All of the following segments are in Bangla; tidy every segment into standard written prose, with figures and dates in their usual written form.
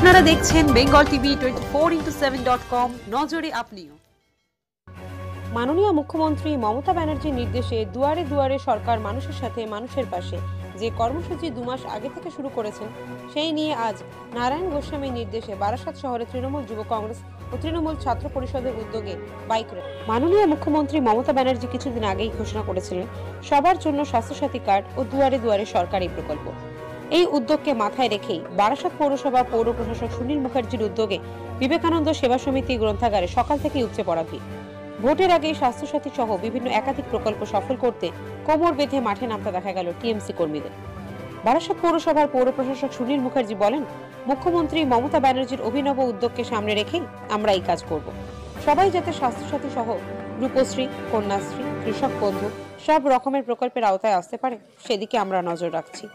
আপনারা দেখছেন বেঙ্গল টিভি 24x7.com নজরে আপনিও। মাননীয় মুখ্যমন্ত্রী মমতা ব্যানার্জির নির্দেশে দুয়ারে দুয়ারে সরকার মানুষের সাথে মানুষের পাশে যে কর্মসূচি 2 মাস আগে থেকে শুরু করেছেন, সেই নিয়ে আজ নারায়ণ গোস্বামীর নির্দেশে বারাসাত শহরে তৃণমূল যুব কংগ্রেস ও তৃণমূল ছাত্র পরিষদের উদ্যোগে বাইক র্যালি। মাননীয় মুখ্যমন্ত্রী মমতা ব্যানার্জি কিছুদিন আগেই ঘোষণা করেছিলেন সবার জন্য স্বাস্থ্যসাথী কার্ড ও দুয়ারে দুয়ারে সরকারি প্রকল্প। এই উদ্যোগকে মাথায় রেখেই বারাসাত পৌরসভা পৌর প্রশাসক সুনীল মুখার্জির উদ্যোগে বিবেকানন্দ সেবা সমিতি গ্রন্থাগারে সকাল থেকেই উপচে পড়া ভিড়। ভোটের আগে স্বাস্থ্যসাথী সহ বিভিন্ন একাধিক প্রকল্প সফল করতে কোমর বেঁধে মাঠে নামতে দেখা গেল টিএমসি কর্মীদের। বারাসাত পৌরসভার পৌর প্রশাসক সুনীল মুখার্জি বলেন, মুখ্যমন্ত্রী মমতা ব্যানার্জির অভিনব উদ্যোগকে সামনে রেখেই আমরা এই কাজ করব। সবাই যাতে স্বাস্থ্যসাথী সহ রূপশ্রী, কন্যাশ্রী, কৃষক বন্ধু সব রকমের প্রকল্পের আওতায় আসতে পারে, সেদিকে আমরা নজর রাখছি।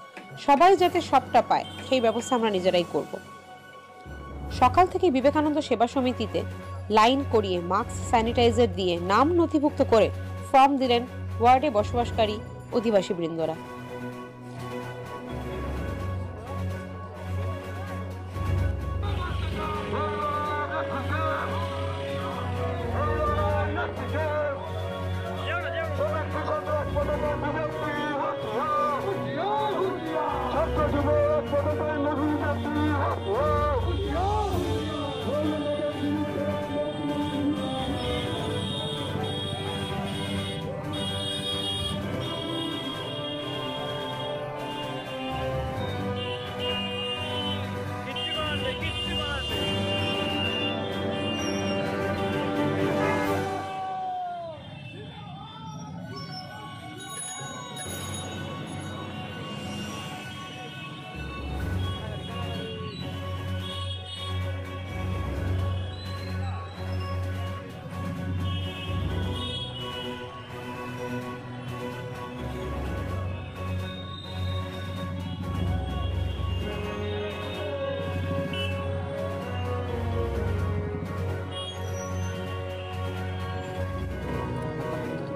সবাই যাতে সবটা পায় সেই ব্যবস্থা আমরা নিজেরাই করব। সকাল থেকে বিবেকানন্দ সেবা সমিতিতে লাইন করিয়ে মাস্ক, স্যানিটাইজার দিয়ে নাম নথিভুক্ত করে ফর্ম দিলেন ওয়ার্ডে বসবাসকারী অধিবাসী বৃন্দরা।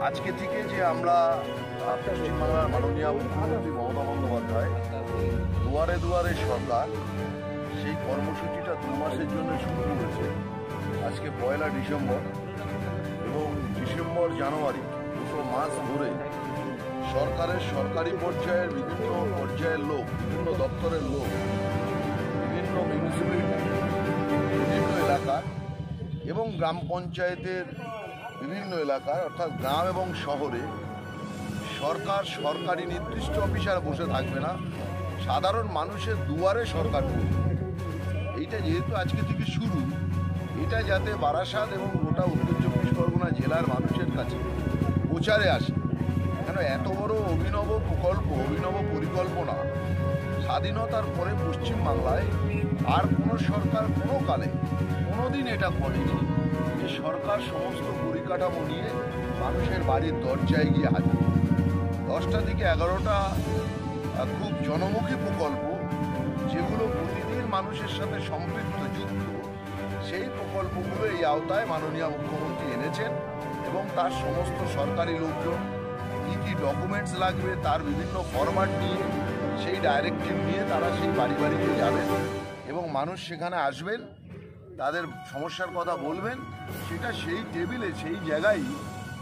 আজকে থেকে যে আমরা পশ্চিমবাংলার মাননীয় মুখ্যমন্ত্রী মমতা বন্দ্যোপাধ্যায় দুয়ারে দুয়ারে সরকার, সেই কর্মসূচিটা 2 মাসের জন্য শুরু করেছে। আজকে 1 ডিসেম্বর এবং ডিসেম্বর, জানুয়ারি 2 মাস ধরে সরকারের সরকারি পর্যায়ের বিভিন্ন পর্যায়ের লোক, বিভিন্ন দপ্তরের লোক, বিভিন্ন মিউনিসিপ্যালিটি, বিভিন্ন এলাকার এবং গ্রাম পঞ্চায়েতের বিভিন্ন এলাকার, অর্থাৎ গ্রাম এবং শহরে সরকারি নির্দিষ্ট অফিসার বসে থাকবে না, সাধারণ মানুষের দুয়ারে সরকার করবে। এইটা যেহেতু আজকে থেকে শুরু, এটা যাতে বারাসাত এবং গোটা উত্তর 24 পরগনা জেলার মানুষের কাছে প্রচারে আসে। কেন এত বড় অভিনব প্রকল্প, অভিনব পরিকল্পনা স্বাধীনতার পরে পশ্চিমবাংলায় আর কোনো সরকার কোনো কালে কোনোদিন এটা করেনি যে সরকার সমস্ত পরিকাঠামো নিয়ে মানুষের বাড়ির দরজায় গিয়ে হাজির। 10টা থেকে 11টা খুব জনমুখী প্রকল্প, যেগুলো প্রতিদিন মানুষের সাথে সম্পৃক্ত, যুক্ত, সেই প্রকল্পগুলো এই আওতায় মাননীয় মুখ্যমন্ত্রী এনেছেন এবং তার সমস্ত সরকারি লোকজন কী কী ডকুমেন্টস লাগবে তার বিভিন্ন ফরম্যাট নিয়ে, সেই ডাইরেক্টিভ নিয়ে তারা সেই বাড়ি বাড়িতে যাবেন এবং মানুষ সেখানে আসবেন, তাদের সমস্যার কথা বলবেন, সেটা সেই টেবিলে, সেই জায়গায়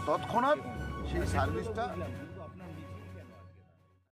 তৎক্ষণাৎ সেই সার্ভিসটা